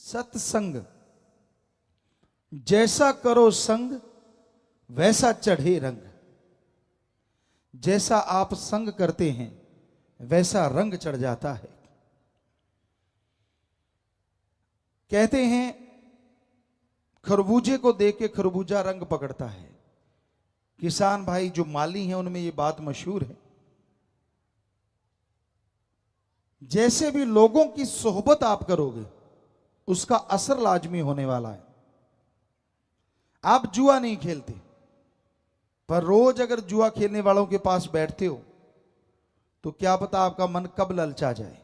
सत्संग जैसा करो संग वैसा चढ़े रंग। जैसा आप संग करते हैं वैसा रंग चढ़ जाता है। कहते हैं खरबूजे को देख के खरबूजा रंग पकड़ता है। किसान भाई जो माली हैं उनमें ये बात मशहूर है। जैसे भी लोगों की सोहबत आप करोगे उसका असर लाजमी होने वाला है। आप जुआ नहीं खेलते पर रोज अगर जुआ खेलने वालों के पास बैठते हो तो क्या पता आपका मन कब ललचा जाए।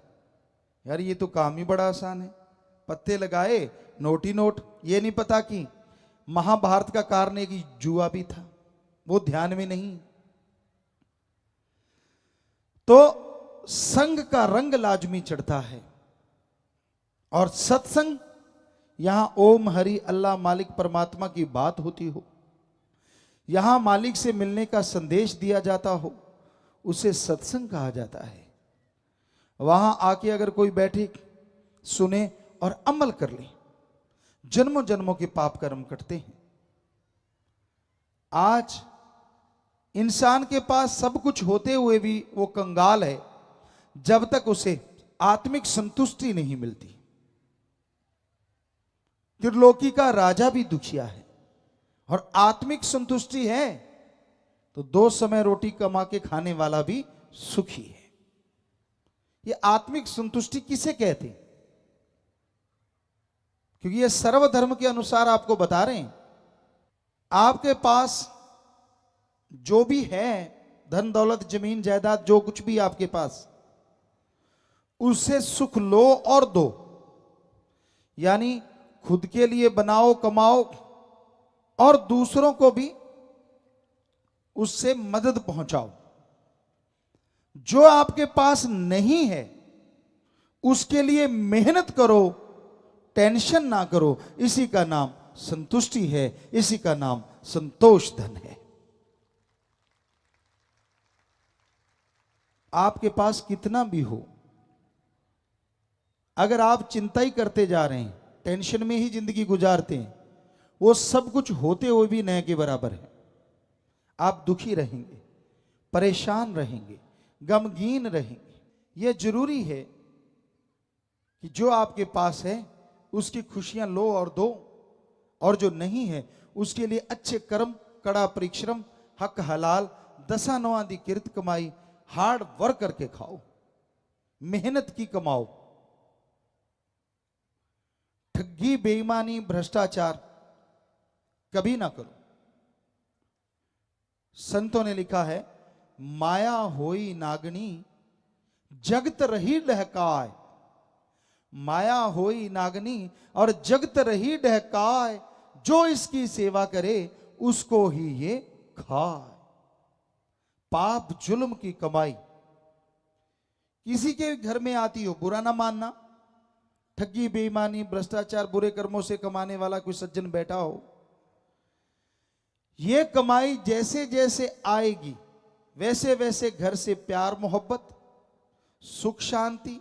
यार ये तो काम ही बड़ा आसान है, पत्ते लगाए नोट ही नोट। ये नहीं पता कि महाभारत का कारण एक जुआ भी था, वो ध्यान में नहीं। तो संग का रंग लाजमी चढ़ता है। और सत्संग यहां ओम हरि अल्लाह मालिक परमात्मा की बात होती हो, यहां मालिक से मिलने का संदेश दिया जाता हो, उसे सत्संग कहा जाता है। वहां आके अगर कोई बैठे सुने और अमल कर ले, जन्मों जन्मों के पाप कर्म कटते हैं। आज इंसान के पास सब कुछ होते हुए भी वो कंगाल है जब तक उसे आत्मिक संतुष्टि नहीं मिलती। त्रिलोकी का राजा भी दुखिया है और आत्मिक संतुष्टि है तो 2 समय रोटी कमा के खाने वाला भी सुखी है। ये आत्मिक संतुष्टि किसे कहते हैं? क्योंकि ये सर्वधर्म के अनुसार आपको बता रहे हैं। आपके पास जो भी है, धन दौलत जमीन जायदाद जो कुछ भी आपके पास, उससे सुख लो और दो। यानी खुद के लिए बनाओ कमाओ और दूसरों को भी उससे मदद पहुंचाओ। जो आपके पास नहीं है उसके लिए मेहनत करो, टेंशन ना करो। इसी का नाम संतुष्टि है, इसी का नाम संतोष धन है। आपके पास कितना भी हो, अगर आप चिंता ही करते जा रहे हैं, टेंशन में ही जिंदगी गुजारते हैं, वो सब कुछ होते हुए भी न के बराबर है। आप दुखी रहेंगे, परेशान रहेंगे, गमगीन रहेंगे। यह जरूरी है कि जो आपके पास है उसकी खुशियां लो और दो, और जो नहीं है उसके लिए अच्छे कर्म, कड़ा परिश्रम, हक हलाल, 10 9 दी किरत कमाई, हार्ड वर्क करके खाओ, मेहनत की कमाओ। ठगी बेईमानी भ्रष्टाचार कभी ना करो। संतों ने लिखा है, माया होई नागनी जगत रही डहकाय। माया होई नागनी और जगत रही डहकाय, जो इसकी सेवा करे उसको ही ये खाए। पाप जुल्म की कमाई किसी के घर में आती हो, बुरा ना मानना। ठगी बेईमानी भ्रष्टाचार बुरे कर्मों से कमाने वाला कोई सज्जन बैठा हो, यह कमाई जैसे जैसे आएगी वैसे वैसे घर से प्यार मोहब्बत, सुख शांति,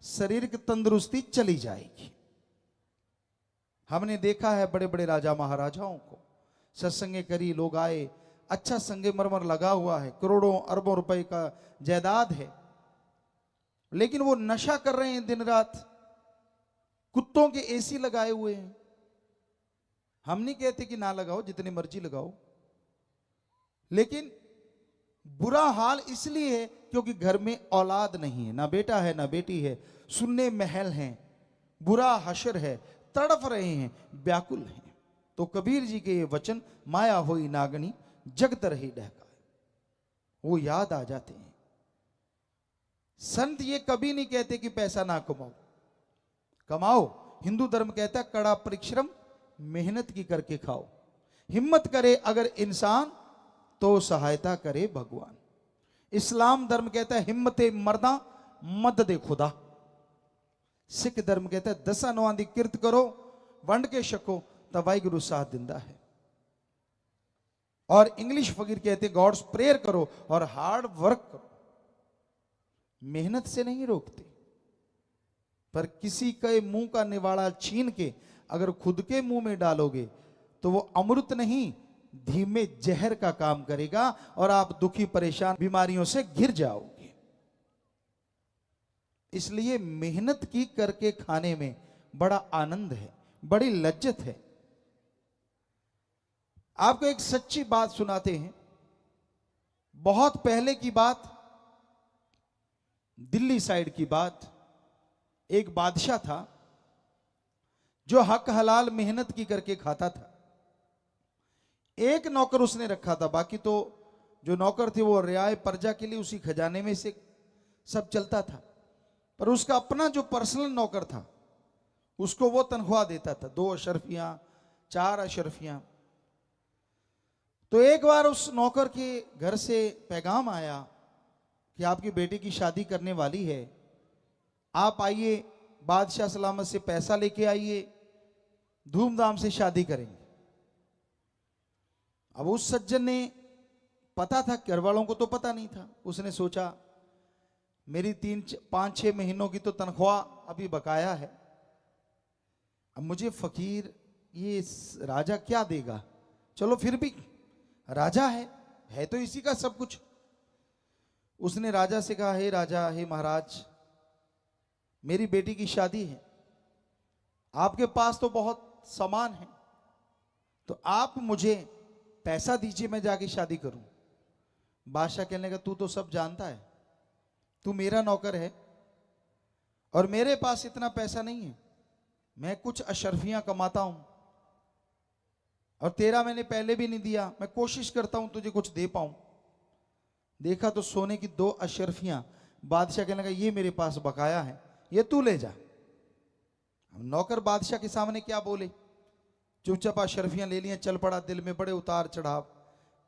शारीरिक तंदुरुस्ती चली जाएगी। हमने देखा है बड़े बड़े राजा महाराजाओं को, सत्संगे करी, लोग आए, अच्छा संगमरमर लगा हुआ है, करोड़ों अरबों रुपए का जायदाद है, लेकिन वो नशा कर रहे हैं दिन रात, कुत्तों के एसी लगाए हुए हैं। हम नहीं कहते कि ना लगाओ, जितनी मर्जी लगाओ, लेकिन बुरा हाल इसलिए है क्योंकि घर में औलाद नहीं है, ना बेटा है ना बेटी है, सुन्ने महल हैं, बुरा हशर है, तड़फ रहे हैं, व्याकुल हैं। तो कबीर जी के ये वचन, माया होई नागनी जगत रही डहका, वो याद आ जाते हैं। संत ये कभी नहीं कहते कि पैसा ना कमाओ, कमाओ। हिंदू धर्म कहता है कड़ा परिश्रम मेहनत की करके खाओ। हिम्मत करे अगर इंसान तो सहायता करे भगवान। इस्लाम धर्म कहता है हिम्मते मर्दा मदद खुदा। सिख धर्म कहता है 10 9 दी किरत करो, वंड के छको तो वाहिगुरु साथ दिंदा है। और इंग्लिश फकीर कहते गॉड्स प्रेयर करो और हार्ड वर्क करो। मेहनत से नहीं रोकते, पर किसी के मुंह का निवाड़ा छीन के अगर खुद के मुंह में डालोगे तो वो अमृत नहीं, धीमे जहर का काम करेगा और आप दुखी परेशान बीमारियों से घिर जाओगे। इसलिए मेहनत की करके खाने में बड़ा आनंद है, बड़ी लज्जत है। आपको एक सच्ची बात सुनाते हैं। बहुत पहले की बात, दिल्ली साइड की बात। एक बादशाह था जो हक हलाल मेहनत की करके खाता था। एक नौकर उसने रखा था, बाकी तो जो नौकर थे वो रियाए प्रजा के लिए उसी खजाने में से सब चलता था। पर उसका अपना जो पर्सनल नौकर था उसको वो तनख्वाह देता था, 2 अशरफियां 4 अशरफियां। तो एक बार उस नौकर के घर से पैगाम आया कि आपकी बेटी की शादी करने वाली है, आप आइए, बादशाह सलामत से पैसा लेके आइए, धूमधाम से शादी करेंगे। अब उस सज्जन ने, पता था, घर वालों को तो पता नहीं था, उसने सोचा मेरी 3-5-6 महीनों की तो तनख्वाह अभी बकाया है, अब मुझे फकीर ये राजा क्या देगा, चलो फिर भी राजा है तो इसी का सब कुछ। उसने राजा से कहा, हे राजा, हे महाराज, मेरी बेटी की शादी है, आपके पास तो बहुत सामान है, तो आप मुझे पैसा दीजिए, मैं जाके शादी करूं। बादशाह कहने लगा, तू तो सब जानता है, तू मेरा नौकर है और मेरे पास इतना पैसा नहीं है, मैं कुछ अशरफियां कमाता हूं और तेरा मैंने पहले भी नहीं दिया, मैं कोशिश करता हूं तुझे कुछ दे पाऊं। देखा तो सोने की 2 अशरफियां। बादशाह कहने लगा, ये मेरे पास बकाया है, ये तू ले जा। नौकर बादशाह के सामने क्या बोले, चुपचाप अशरफियां ले लिया, चल पड़ा। दिल में बड़े उतार चढ़ाव,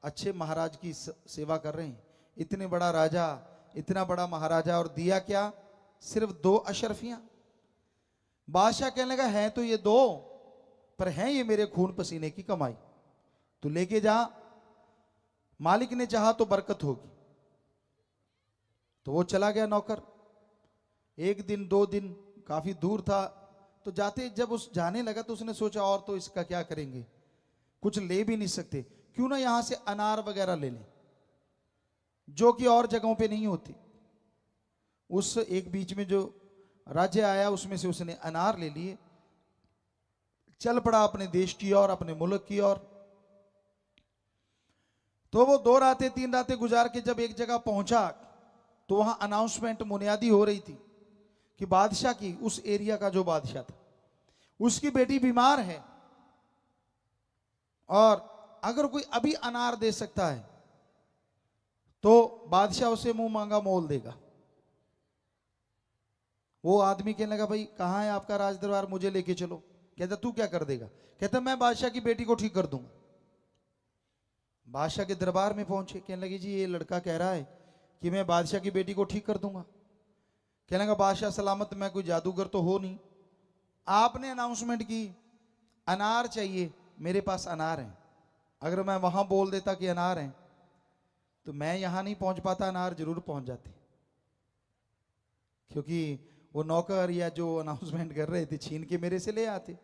अच्छे महाराज की सेवा कर रहे हैं, इतने बड़ा राजा, इतना बड़ा महाराजा, और दिया क्या, सिर्फ 2 अशरफियां। बादशाह कहने लगा, है तो ये 2, पर हैं ये मेरे खून पसीने की कमाई, तू लेके जा, मालिक ने चाहा तो बरकत होगी। तो वो चला गया नौकर। 1 दिन 2 दिन, काफी दूर था, तो जाते जब उस जाने लगा तो उसने सोचा, और तो इसका क्या करेंगे, कुछ ले भी नहीं सकते, क्यों ना यहां से अनार वगैरह ले लें, जो कि और जगहों पे नहीं होती। उस एक बीच में जो राज्य आया उसमें से उसने अनार ले लिए, चल पड़ा अपने देश की ओर, अपने मुल्क की ओर। तो वो 2 रातें 3 रातें गुजार के जब एक जगह पहुंचा तो वहां अनाउंसमेंट मुनियादी हो रही थी कि बादशाह की, उस एरिया का जो बादशाह था, उसकी बेटी बीमार है और अगर कोई अभी अनार दे सकता है तो बादशाह उसे मुंह मांगा मोल देगा। वो आदमी कहने लगा, भाई कहां है आपका राज दरबार, मुझे लेके चलो। कहता, तू क्या कर देगा? कहता, मैं बादशाह की बेटी को ठीक कर दूंगा। बादशाह के दरबार में पहुंचे, कहने लगे, जी ये लड़का कह रहा है कि मैं बादशाह की बेटी को ठीक कर दूंगा। कहने लगा, बादशाह सलामत, मैं कोई जादूगर तो हो नहीं, आपने अनाउंसमेंट की अनार चाहिए, मेरे पास अनार है, अगर मैं वहां बोल देता कि अनार है तो मैं यहां नहीं पहुंच पाता, अनार जरूर पहुंच जाते, क्योंकि वो नौकर या जो अनाउंसमेंट कर रहे थे छीन के मेरे से ले आते।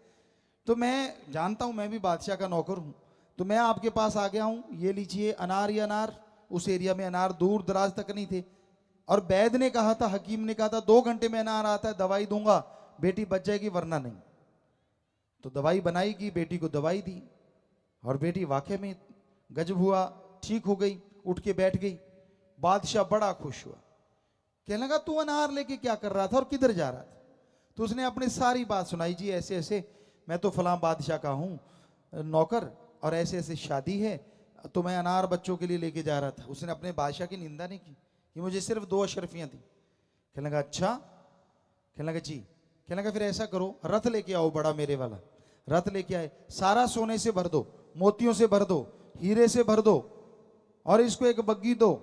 तो मैं जानता हूं, मैं भी बादशाह का नौकर हूं, तो मैं आपके पास आ गया हूं, ये लीजिए अनार ही अनार। उस एरिया में अनार दूर दराज तक नहीं थे, और वैद्य ने कहा था, हकीम ने कहा था, 2 घंटे में अनार आता है, दवाई दूंगा, बेटी बच जाएगी वरना नहीं। तो दवाई बनाई गई, बेटी को दवाई दी और बेटी वाकई में गजब हुआ, ठीक हो गई, उठ के बैठ गई। बादशाह बड़ा खुश हुआ, कहने लगा, तू अनार लेके क्या कर रहा था और किधर जा रहा था? तो उसने अपनी सारी बात सुनाई, जी ऐसे ऐसे मैं तो फलां बादशाह का हूं नौकर और ऐसे ऐसे शादी है, तो मैं अनार बच्चों के लिए लेके जा रहा था। उसने अपने बादशाह की निंदा नहीं की कि मुझे सिर्फ 2 अशरफियां थी। कहने लगा, अच्छा? कहने लगा, जी। कहने लगा, फिर ऐसा करो, रथ लेके आओ बड़ा, मेरे वाला रथ लेके आए, सारा सोने से भर दो, मोतियों से भर दो, हीरे से भर दो, और इसको एक बग्गी दो,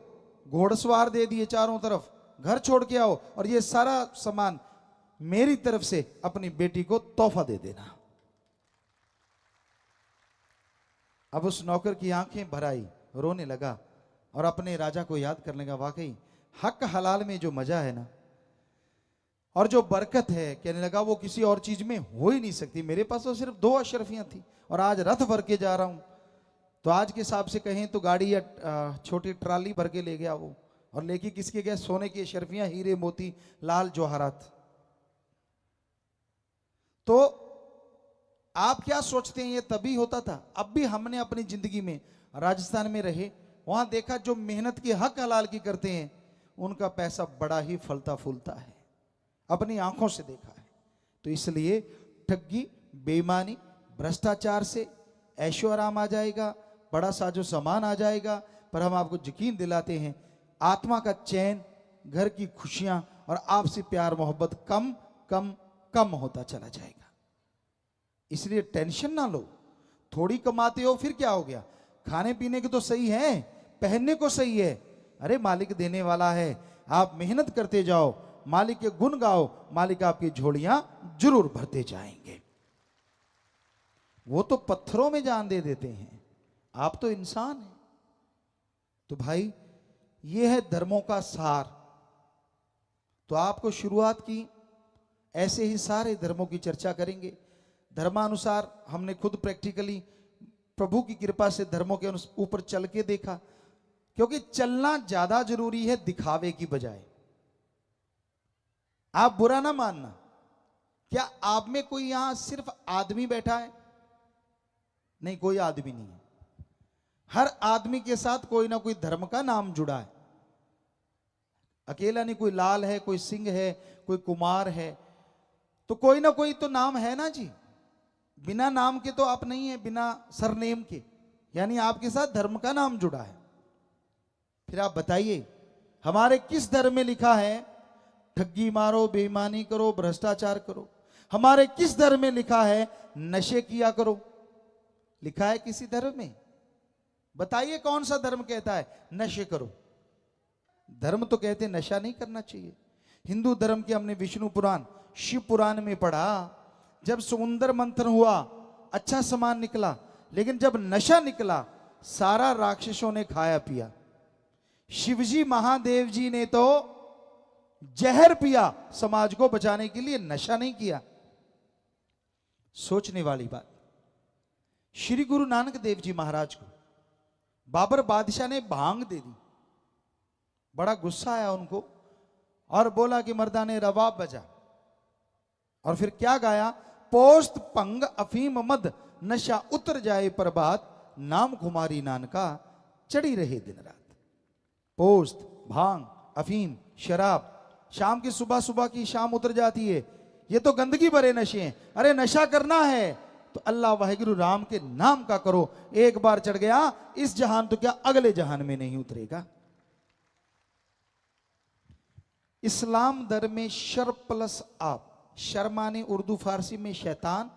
घोड़सवार दे दिए चारों तरफ, घर छोड़ के आओ और ये सारा सामान मेरी तरफ से अपनी बेटी को तोहफा दे देना। अब उस नौकर की आंखें भर आई, रोने लगा और अपने राजा को याद करने लगा, वाकई हक हलाल में जो मजा है ना, और जो बरकत है, कहने लगा, वो किसी और चीज में हो ही नहीं सकती। मेरे पास तो सिर्फ 2 अशरफियां थी और आज रथ भर के जा रहा हूं। तो आज के हिसाब से कहें तो गाड़ी या छोटी ट्राली भर के ले गया वो। और लेके किसके गया? सोने की अशरफियां, हीरे मोती लाल जवाहरात। तो आप क्या सोचते हैं ये तभी होता था? अब भी हमने अपनी जिंदगी में राजस्थान में रहे, वहां देखा जो मेहनत की हक हलाल की करते हैं उनका पैसा बड़ा ही फलता फूलता है, अपनी आंखों से देखा है। तो इसलिए ठगी, बेईमानी, भ्रष्टाचार से ऐशो आराम आ जाएगा, बड़ा साजो सामान आ जाएगा, पर हम आपको यकीन दिलाते हैं आत्मा का चैन, घर की खुशियां और आपसे प्यार मोहब्बत कम कम कम होता चला जाएगा। इसलिए टेंशन ना लो। थोड़ी कमाते हो फिर क्या हो गया? खाने पीने के तो सही है, पहनने को सही है। अरे मालिक देने वाला है, आप मेहनत करते जाओ, मालिक के गुण गाओ, मालिक आपकी झोलियां जरूर भरते जाएंगे। वो तो पत्थरों में जान दे देते हैं, आप तो इंसान हैं। तो भाई ये है धर्मों का सार। तो आपको शुरुआत की, ऐसे ही सारे धर्मों की चर्चा करेंगे। धर्मानुसार हमने खुद प्रैक्टिकली प्रभु की कृपा से धर्मों के ऊपर चल के देखा, क्योंकि चलना ज्यादा जरूरी है दिखावे की बजाय। आप बुरा ना मानना, क्या आप में कोई यहां सिर्फ आदमी बैठा है? नहीं, कोई आदमी नहीं है। हर आदमी के साथ कोई ना कोई धर्म का नाम जुड़ा है। अकेला नहीं, कोई लाल है, कोई सिंह है, कोई कुमार है, तो कोई ना कोई तो नाम है ना जी। बिना नाम के तो आप नहीं है, बिना सरनेम के, यानी आपके साथ धर्म का नाम जुड़ा है। फिर आप बताइए हमारे किस धर्म में लिखा है ठगी मारो, बेईमानी करो, भ्रष्टाचार करो? हमारे किस धर्म में लिखा है नशे किया करो? लिखा है किसी धर्म में? बताइए कौन सा धर्म कहता है नशे करो? धर्म तो कहते नशा नहीं करना चाहिए। हिंदू धर्म के हमने विष्णु पुराण, शिव पुराण में पढ़ा, जब समुद्र मंथन हुआ अच्छा सामान निकला, लेकिन जब नशा निकला सारा राक्षसों ने खाया पिया। शिवजी महादेव जी ने तो जहर पिया समाज को बचाने के लिए, नशा नहीं किया। सोचने वाली बात। श्री गुरु नानक देव जी महाराज को बाबर बादशाह ने भांग दे दी। बड़ा गुस्सा आया उनको और बोला कि मर्दाने रबाब बजा। और फिर क्या गाया? पोस्त पंग अफीम मद, नशा उतर जाए प्रभात, नाम कुमारी नानका चढ़ी रहे दिन रात। पोस्त, भांग, अफीम, शराब, शाम की सुबह सुबह की शाम उतर जाती है, ये तो गंदगी भरे नशे हैं। अरे नशा करना है तो अल्लाह वाहिगुरु राम के नाम का करो। एक बार चढ़ गया इस जहान तो क्या अगले जहान में नहीं उतरेगा। इस्लाम धर्म में शर प्लस आप, शर माने उर्दू फारसी में शैतान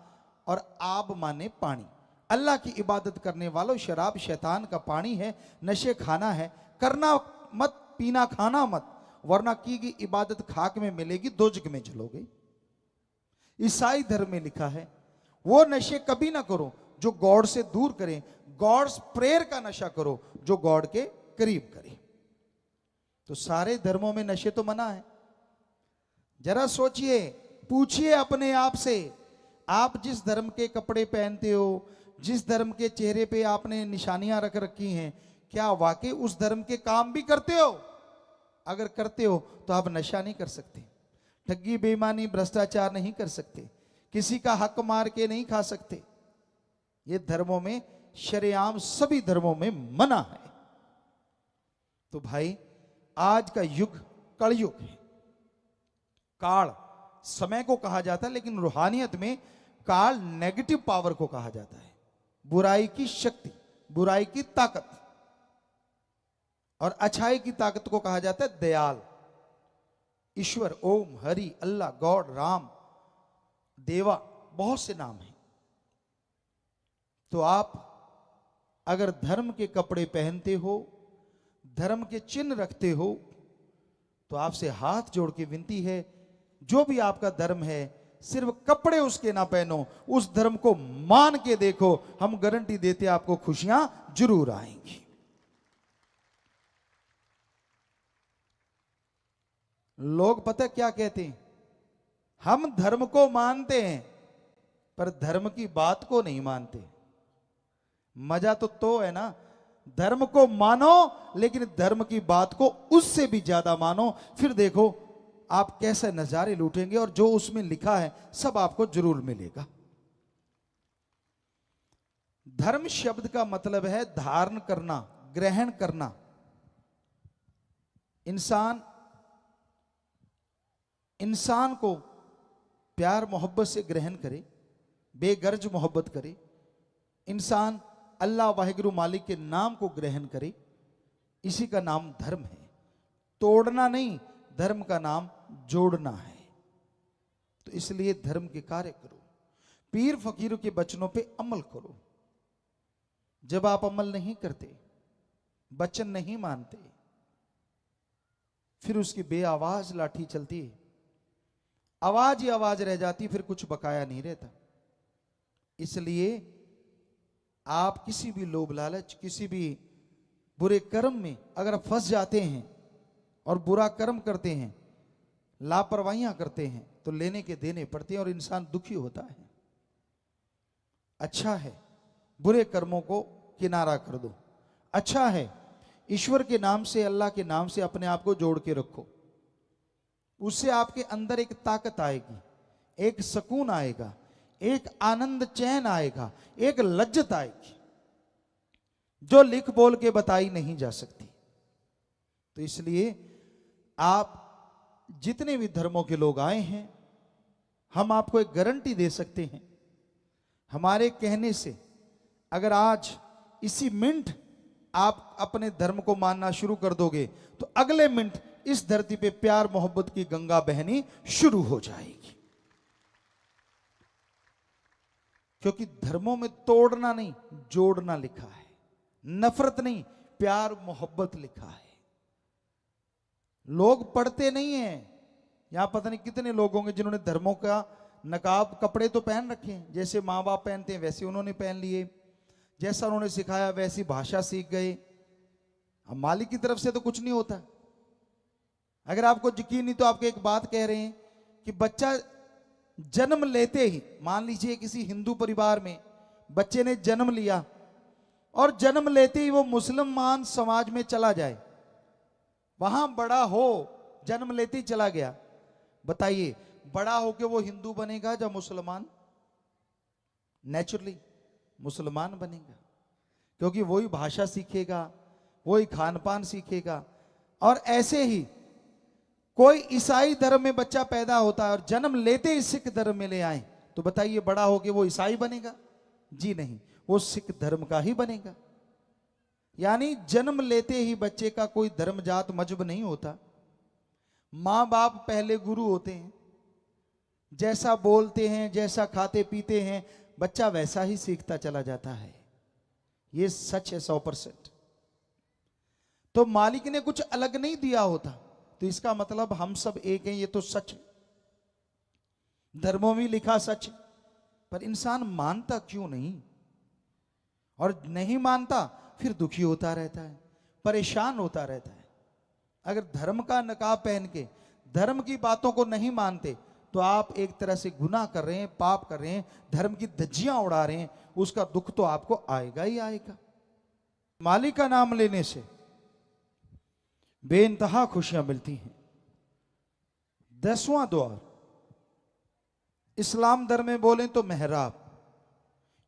और आब माने पानी। अल्लाह की इबादत करने वालों, शराब शैतान का पानी है, नशे खाना है, करना मत, पीना खाना मत, वरना की गई इबादत खाक में मिलेगी, दोजख में जलोगे। ईसाई धर्म में लिखा है वो नशे कभी ना करो जो गॉड से दूर करें, गॉड्स प्रेयर का नशा करो जो गॉड के करीब करे। तो सारे धर्मों में नशे तो मना है। जरा सोचिए, पूछिए अपने आप से, आप जिस धर्म के कपड़े पहनते हो, जिस धर्म के चेहरे पे आपने निशानियां रख रखी हैं, क्या वाकई उस धर्म के काम भी करते हो? अगर करते हो तो आप नशा नहीं कर सकते, ठगी बेईमानी भ्रष्टाचार नहीं कर सकते, किसी का हक मार के नहीं खा सकते। ये धर्मों में शरेआम सभी धर्मों में मना है। तो भाई आज का युग कलयुग है। काल समय को कहा जाता है, लेकिन रूहानियत में काल नेगेटिव पावर को कहा जाता है, बुराई की शक्ति, बुराई की ताकत, और अच्छाई की ताकत को कहा जाता है दयाल। ईश्वर, ओम, हरि, अल्लाह, गॉड, राम, देवा, बहुत से नाम हैं। तो आप अगर धर्म के कपड़े पहनते हो, धर्म के चिन्ह रखते हो, तो आपसे हाथ जोड़ के विनती है, जो भी आपका धर्म है सिर्फ कपड़े उसके ना पहनो, उस धर्म को मान के देखो, हम गारंटी देते आपको खुशियां जरूर आएंगी। लोग पता क्या कहते हैं? हम धर्म को मानते हैं पर धर्म की बात को नहीं मानते। मजा तो है ना, धर्म को मानो लेकिन धर्म की बात को उससे भी ज्यादा मानो, फिर देखो आप कैसे नजारे लूटेंगे और जो उसमें लिखा है सब आपको जरूर मिलेगा। धर्म शब्द का मतलब है धारण करना, ग्रहण करना। इंसान को प्यार मोहब्बत से ग्रहण करे, बेगर्ज मोहब्बत करे, इंसान अल्लाह वाहिगुरु मालिक के नाम को ग्रहण करे, इसी का नाम धर्म है। तोड़ना नहीं, धर्म का नाम जोड़ना है। तो इसलिए धर्म के कार्य करो, पीर फकीरों के वचनों पे अमल करो। जब आप अमल नहीं करते, वचन नहीं मानते, फिर उसकी बेआवाज लाठी चलती है, आवाज ही आवाज रह जाती, फिर कुछ बकाया नहीं रहता। इसलिए आप किसी भी लोभ लालच, किसी भी बुरे कर्म में अगर फंस जाते हैं और बुरा कर्म करते हैं, लापरवाहियां करते हैं, तो लेने के देने पड़ते हैं और इंसान दुखी होता है। अच्छा है बुरे कर्मों को किनारा कर दो, अच्छा है ईश्वर के नाम से, अल्लाह के नाम से अपने आप को जोड़ के रखो। उससे आपके अंदर एक ताकत आएगी, एक सुकून आएगा, एक आनंद चैन आएगा, एक लज्जत आएगी जो लिख बोल के बताई नहीं जा सकती। तो इसलिए आप जितने भी धर्मों के लोग आए हैं, हम आपको एक गारंटी दे सकते हैं, हमारे कहने से अगर आज इसी मिनट आप अपने धर्म को मानना शुरू कर दोगे तो अगले मिनट इस धरती पे प्यार मोहब्बत की गंगा बहनी शुरू हो जाएगी। क्योंकि धर्मों में तोड़ना नहीं, जोड़ना लिखा है, नफरत नहीं, प्यार मोहब्बत लिखा है। लोग पढ़ते नहीं हैं। यहां पता नहीं कितने लोग होंगे जिन्होंने धर्मों का नकाब, कपड़े तो पहन रखे हैं, जैसे माँ बाप पहनते हैं वैसे उन्होंने पहन लिए, जैसा उन्होंने सिखाया वैसी भाषा सीख गए। अब मालिक की तरफ से तो कुछ नहीं होता। अगर आपको यकीन नहीं तो आपको एक बात कह रहे हैं कि बच्चा जन्म लेते ही, मान लीजिए किसी हिंदू परिवार में बच्चे ने जन्म लिया और जन्म लेते ही वो मुसलमान समाज में चला जाए, वहां बड़ा हो, जन्म लेते ही चला गया, बताइए बड़ा होके वो हिंदू बनेगा या मुसलमान? नेचुरली मुसलमान बनेगा, क्योंकि वही भाषा सीखेगा, वही खान पान सीखेगा। और ऐसे ही कोई ईसाई धर्म में बच्चा पैदा होता है और जन्म लेते ही सिख धर्म में ले आए, तो बताइए बड़ा होके वो ईसाई बनेगा? जी नहीं, वो सिख धर्म का ही बनेगा। यानी जन्म लेते ही बच्चे का कोई धर्म जात मजहब नहीं होता। मां बाप पहले गुरु होते हैं, जैसा बोलते हैं, जैसा खाते पीते हैं, बच्चा वैसा ही सीखता चला जाता है। यह सच है 100%। तो मालिक ने कुछ अलग नहीं दिया होता, तो इसका मतलब हम सब एक हैं, ये तो सच है। धर्मों में लिखा सच है, पर इंसान मानता क्यों नहीं? और नहीं मानता फिर दुखी होता रहता है, परेशान होता रहता है। अगर धर्म का नकाब पहन के धर्म की बातों को नहीं मानते तो आप एक तरह से गुनाह कर रहे हैं, पाप कर रहे हैं, धर्म की धज्जियां उड़ा रहे हैं। उसका दुख तो आपको आएगा ही आएगा। मालिक का नाम लेने से बेइंतहा खुशियां मिलती हैं। 10वां द्वार इस्लाम धर्म में बोलें तो मेहराब,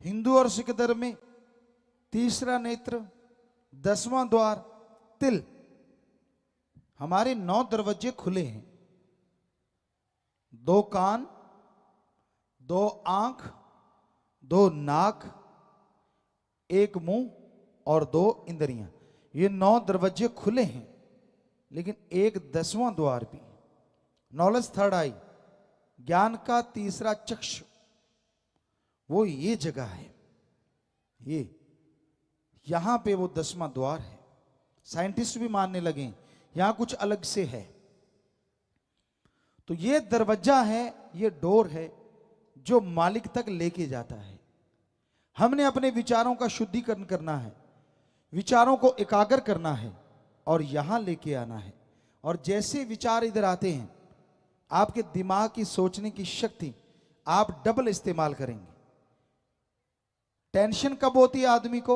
हिंदू और सिख धर्म में तीसरा नेत्र, 10वां द्वार तिल। हमारे 9 दरवाजे खुले हैं, 2 कान, 2 आंख, 2 नाक, 1 मुंह और 2 इंद्रियां। ये 9 दरवाजे खुले हैं, लेकिन एक 10वां द्वार भी, नॉलेज थर्ड आई, ज्ञान का तीसरा चक्षु, वो ये जगह है। ये यहां पे वो 10वां द्वार है। साइंटिस्ट भी मानने लगे यहां कुछ अलग से है। तो ये दरवाजा है, ये डोर है जो मालिक तक लेके जाता है। हमने अपने विचारों का शुद्धिकरण करना है, विचारों को एकाग्र करना है और यहां लेके आना है। और जैसे विचार इधर आते हैं आपके दिमाग की सोचने की शक्ति आप डबल इस्तेमाल करेंगे। टेंशन कब होती है आदमी को?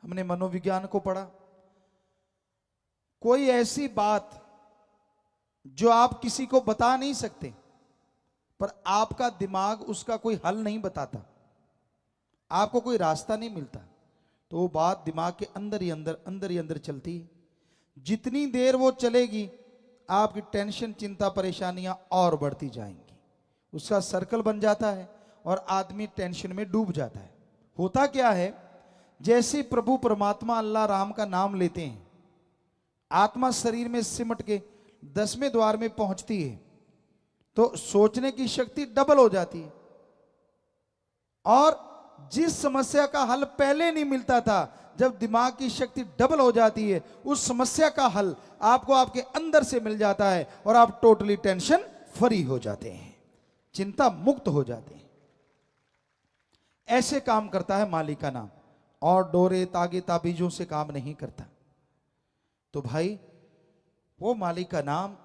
हमने मनोविज्ञान को पढ़ा, कोई ऐसी बात जो आप किसी को बता नहीं सकते, पर आपका दिमाग उसका कोई हल नहीं बताता, आपको कोई रास्ता नहीं मिलता, तो वो बात दिमाग के अंदर ही अंदर चलती है। जितनी देर वो चलेगी आपकी टेंशन, चिंता, परेशानियां और बढ़ती जाएंगी, उसका सर्कल बन जाता है और आदमी टेंशन में डूब जाता है। होता क्या है, जैसे प्रभु परमात्मा अल्लाह राम का नाम लेते हैं, आत्मा शरीर में सिमट के 10वें द्वार में पहुंचती है, तो सोचने की शक्ति डबल हो जाती है। और जिस समस्या का हल पहले नहीं मिलता था, जब दिमाग की शक्ति डबल हो जाती है, उस समस्या का हल आपको आपके अंदर से मिल जाता है और आप टोटली टेंशन फ्री हो जाते हैं, चिंता मुक्त हो जाते हैं। ऐसे काम करता है मालिक का नाम, और डोरे तागे ताबीजों से काम नहीं करता। तो भाई वो मालिक का नाम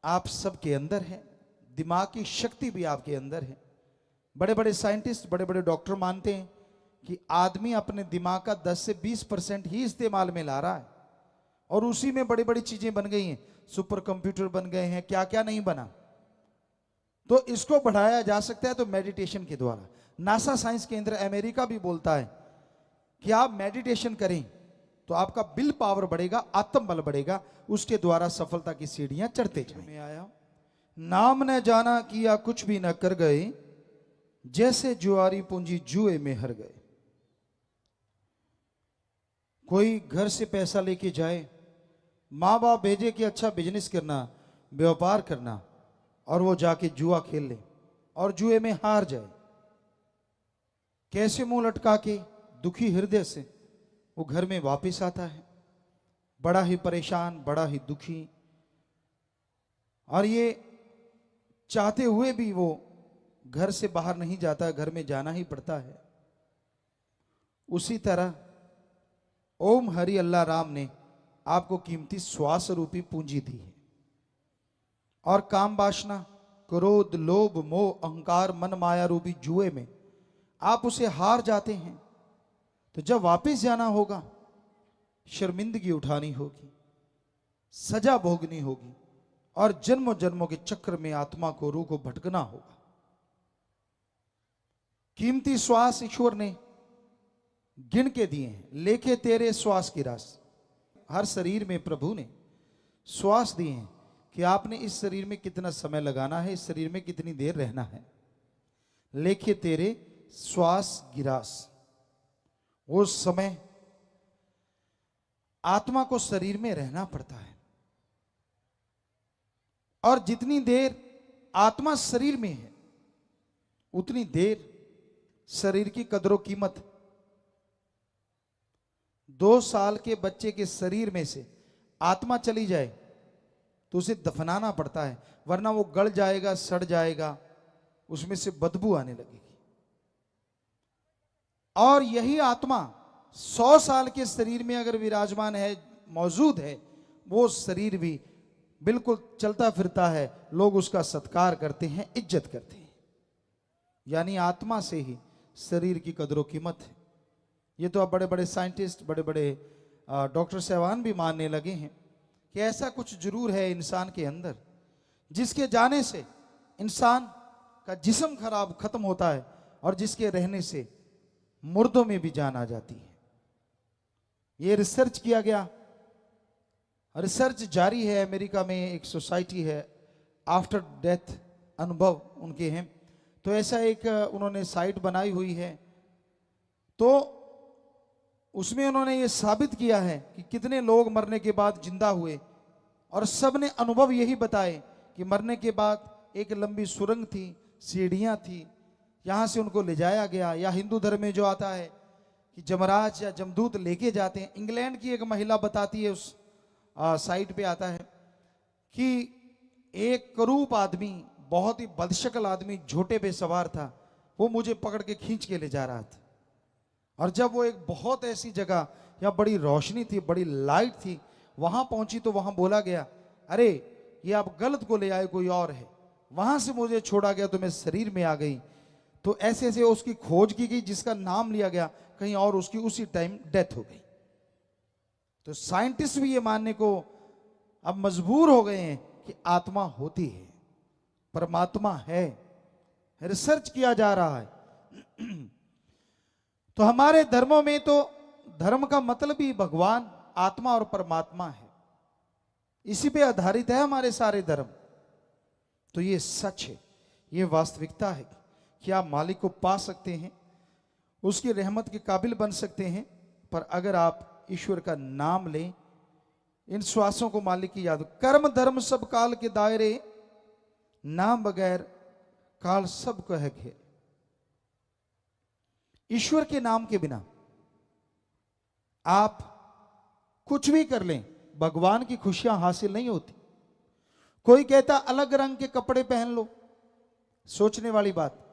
आप सबके अंदर है, दिमाग की शक्ति भी आपके अंदर है। बड़े बड़े साइंटिस्ट, बड़े बड़े डॉक्टर मानते हैं कि आदमी अपने दिमाग का 10 से 20% ही इस्तेमाल में ला रहा है, और उसी में बड़ी बड़ी चीजें बन गई हैं, सुपर कंप्यूटर बन गए हैं, क्या क्या नहीं बना। तो इसको बढ़ाया जा सकता है तो मेडिटेशन के द्वारा। नासा साइंस केंद्र अमेरिका भी बोलता है कि आप मेडिटेशन करें तो आपका विल पावर बढ़ेगा, आत्म बल बढ़ेगा, उसके द्वारा सफलता की सीढ़ियां चढ़ते जाएंगे। आया नाम न जाना किया कुछ भी न कर गए, जैसे जुआरी पूंजी जुए में हर गए। कोई घर से पैसा लेके जाए, माँ बाप भेजे कि अच्छा बिजनेस करना, व्यापार करना, और वो जाके जुआ खेल ले और जुए में हार जाए, कैसे मुंह लटका के दुखी हृदय से वो घर में वापस आता है, बड़ा ही परेशान, बड़ा ही दुखी, और ये चाहते हुए भी वो घर से बाहर नहीं जाता, घर में जाना ही पड़ता है। उसी तरह ओम हरि अल्लाह राम ने आपको कीमती श्वास रूपी पूंजी दी है, और काम वासना, क्रोध, लोभ, मोह, अहंकार, मन माया रूपी जुए में आप उसे हार जाते हैं, तो जब वापस जाना होगा शर्मिंदगी उठानी होगी, सजा भोगनी होगी, और जन्मों जन्मों के चक्र में आत्मा को, रूह को भटकना होगा। कीमती श्वास ईश्वर ने गिन के दिए हैं, लेके तेरे श्वास की रास। हर शरीर में प्रभु ने श्वास दिए हैं कि आपने इस शरीर में कितना समय लगाना है, इस शरीर में कितनी देर रहना है। लेके तेरे श्वास गिरास, वो समय आत्मा को शरीर में रहना पड़ता है, और जितनी देर आत्मा शरीर में है उतनी देर शरीर की कदरों कीमत। 2 साल के बच्चे के शरीर में से आत्मा चली जाए तो उसे दफनाना पड़ता है, वरना वो गल जाएगा, सड़ जाएगा, उसमें से बदबू आने लगेगी। और यही आत्मा 100 साल के शरीर में अगर विराजमान है, मौजूद है, वो शरीर भी बिल्कुल चलता फिरता है, लोग उसका सत्कार करते हैं, इज्जत करते हैं। यानी आत्मा से ही शरीर की कदरों कीमत है। ये तो अब बड़े बड़े साइंटिस्ट, बड़े बड़े डॉक्टर साहबान भी मानने लगे हैं कि ऐसा कुछ जरूर है इंसान के अंदर, जिसके जाने से इंसान का जिस्म खराब खत्म होता है, और जिसके रहने से मुर्दों में भी जान आ जाती है। ये रिसर्च किया गया, रिसर्च जारी है। अमेरिका में एक सोसाइटी है, आफ्टर डेथ अनुभव उनके हैं, तो ऐसा एक उन्होंने साइट बनाई हुई है। तो उसमें उन्होंने ये साबित किया है कि कितने लोग मरने के बाद जिंदा हुए, और सब ने अनुभव यही बताए कि मरने के बाद एक लंबी सुरंग थी, सीढ़ियां थी, यहां से उनको ले जाया गया। या हिंदू धर्म में जो आता है कि जमराज या जमदूत लेके जाते हैं। इंग्लैंड की एक महिला बताती है, उस साइट पे आता है कि एक करूप आदमी, बहुत ही बदशक्ल आदमी झोटे पे सवार था, वो मुझे पकड़ के खींच के ले जा रहा था। और जब वो एक बहुत ऐसी जगह या बड़ी रोशनी थी, बड़ी लाइट थी, वहां पहुंची तो वहां बोला गया, अरे ये आप गलत को ले आए, कोई और है, वहां से मुझे छोड़ा गया तो मैं शरीर में आ गई। तो ऐसे ऐसे उसकी खोज की गई, जिसका नाम लिया गया कहीं और, उसकी उसी टाइम डेथ हो गई। तो साइंटिस्ट भी ये मानने को अब मजबूर हो गए हैं कि आत्मा होती है, परमात्मा है, रिसर्च किया जा रहा है। तो हमारे धर्मों में तो धर्म का मतलब ही भगवान, आत्मा और परमात्मा है, इसी पे आधारित है हमारे सारे धर्म। तो ये सच है, ये वास्तविकता है कि आप मालिक को पा सकते हैं, उसकी रहमत के काबिल बन सकते हैं, पर अगर आप ईश्वर का नाम लें, इन श्वासों को मालिक की याद। कर्म धर्म सब काल के दायरे, नाम बगैर काल सब कह घेर। ईश्वर के नाम के बिना आप कुछ भी कर लें, भगवान की खुशियां हासिल नहीं होती। कोई कहता अलग रंग के कपड़े पहन लो, सोचने वाली बात,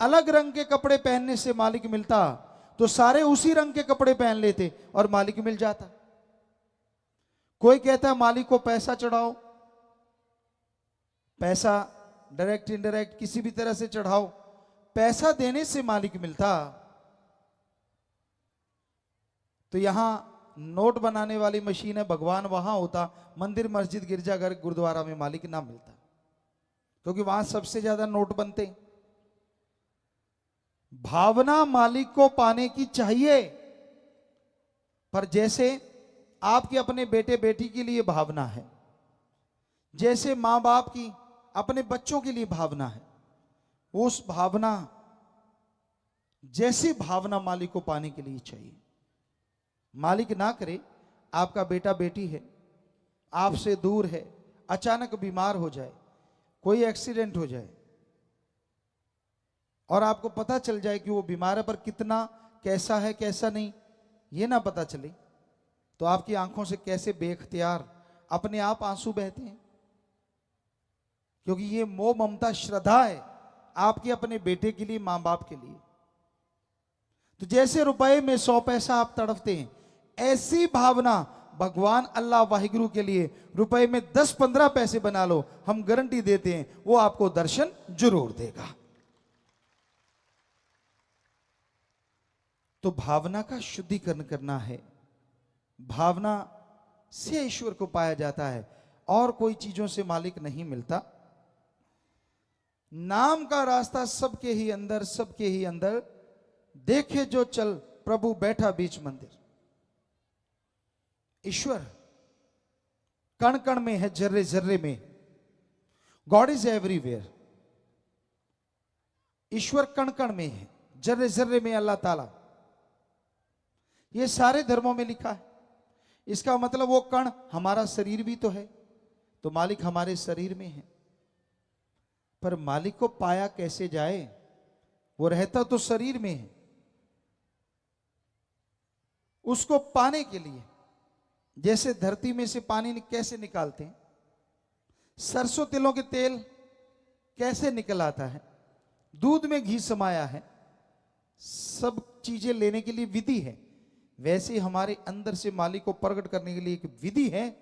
अलग रंग के कपड़े पहनने से मालिक मिलता तो सारे उसी रंग के कपड़े पहन लेते और मालिक मिल जाता। कोई कहता है मालिक को पैसा चढ़ाओ, पैसा डायरेक्ट इनडायरेक्ट किसी भी तरह से चढ़ाओ, पैसा देने से मालिक मिलता। तो यहां नोट बनाने वाली मशीन है, भगवान वहां होता, मंदिर मस्जिद गिरजाघर गुरुद्वारा में मालिक ना मिलता, क्योंकि वहां सबसे ज्यादा नोट बनते। भावना मालिक को पाने की चाहिए, पर जैसे आपकी अपने बेटे बेटी के लिए भावना है, जैसे मां बाप की अपने बच्चों के लिए भावना है, उस भावना जैसी भावना मालिक को पाने के लिए चाहिए। मालिक ना करे, आपका बेटा बेटी है, आपसे दूर है, अचानक बीमार हो जाए, कोई एक्सीडेंट हो जाए और आपको पता चल जाए कि वो बीमार है, पर कितना कैसा है कैसा नहीं ये ना पता चले, तो आपकी आंखों से कैसे बेख्तियार अपने आप आंसू बहते हैं, क्योंकि ये मोह ममता श्रद्धा है आपके अपने बेटे के लिए, मां बाप के लिए। तो जैसे रुपए में 100 पैसा आप तड़पते हैं, ऐसी भावना भगवान अल्लाह वाहिगुरु के लिए रुपए में 10-15 पैसे बना लो, हम गारंटी देते हैं वो आपको दर्शन जरूर देगा। तो भावना का शुद्धिकरण करना है, भावना से ईश्वर को पाया जाता है, और कोई चीजों से मालिक नहीं मिलता। नाम का रास्ता सबके ही अंदर, सबके ही अंदर, देखे जो चल प्रभु बैठा बीच मंदिर। ईश्वर कण कण में है, जर्रे जर्रे में, गॉड इज एवरीवेयर। ईश्वर कण कण में है, जर्रे जर्रे में अल्लाह ताला, ये सारे धर्मों में लिखा है। इसका मतलब वो कण हमारा शरीर भी तो है, तो मालिक हमारे शरीर में है। पर मालिक को पाया कैसे जाए, वो रहता तो शरीर में है। उसको पाने के लिए जैसे धरती में से पानी कैसे निकालते हैं, सरसों तिलों के तेल कैसे निकल आता है, दूध में घी समाया है, सब चीजें लेने के लिए विधि है, वैसे हमारे अंदर से मालिक को प्रकट करने के लिए एक विधि है,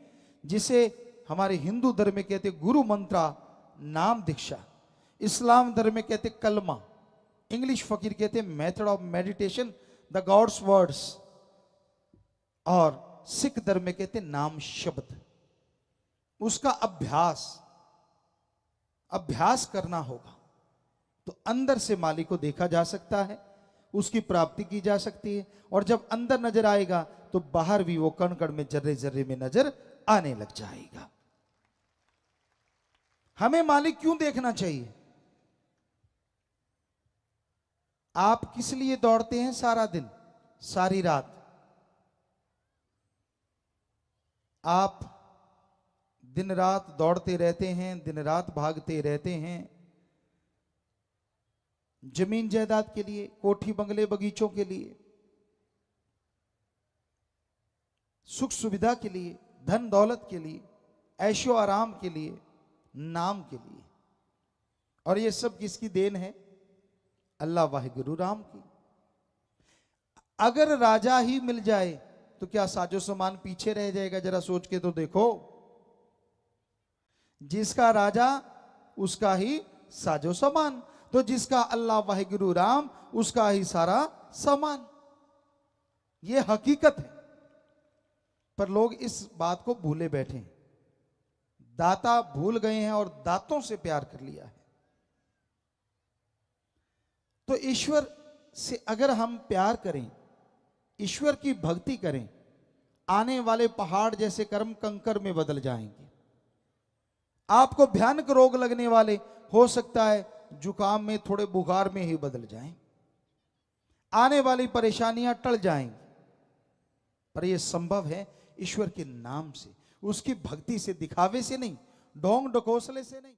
जिसे हमारे हिंदू धर्म में कहते गुरु मंत्रा, नाम दीक्षा, इस्लाम धर्म में कहते कलमा, इंग्लिश फकीर कहते method of meditation, the gods words, और सिख धर्म में कहते नाम शब्द। उसका अभ्यास करना होगा, तो अंदर से मालिक को देखा जा सकता है, उसकी प्राप्ति की जा सकती है, और जब अंदर नजर आएगा तो बाहर भी वो कण कण में, जर्रे जर्रे में नजर आने लग जाएगा। हमें मालिक क्यों देखना चाहिए? आप किस लिए दौड़ते हैं सारा दिन, सारी रात? आप दिन रात दौड़ते रहते हैं, दिन रात भागते रहते हैं, जमीन जायदाद के लिए, कोठी बंगले बगीचों के लिए, सुख सुविधा के लिए, धन दौलत के लिए, ऐशो आराम के लिए, नाम के लिए। और ये सब किसकी देन है? अल्लाह वाहिगुरु राम की। अगर राजा ही मिल जाए तो क्या साजो सामान पीछे रह जाएगा? जरा सोच के तो देखो। जिसका राजा उसका ही साजो सामान, तो जिसका अल्लाह वाहिगुरु राम उसका ही सारा सामान। ये हकीकत है, पर लोग इस बात को भूले बैठे हैं। दाता भूल गए हैं और दातों से प्यार कर लिया है। तो ईश्वर से अगर हम प्यार करें, ईश्वर की भक्ति करें, आने वाले पहाड़ जैसे कर्म कंकर में बदल जाएंगे। आपको भयानक रोग लगने वाले हो सकता है जुकाम में, थोड़े बुखार में ही बदल जाएं। आने वाली परेशानियां टल जाएंगी। पर यह संभव है ईश्वर के नाम से, उसकी भक्ति से, दिखावे से नहीं, ढोंग ढकोसले से नहीं।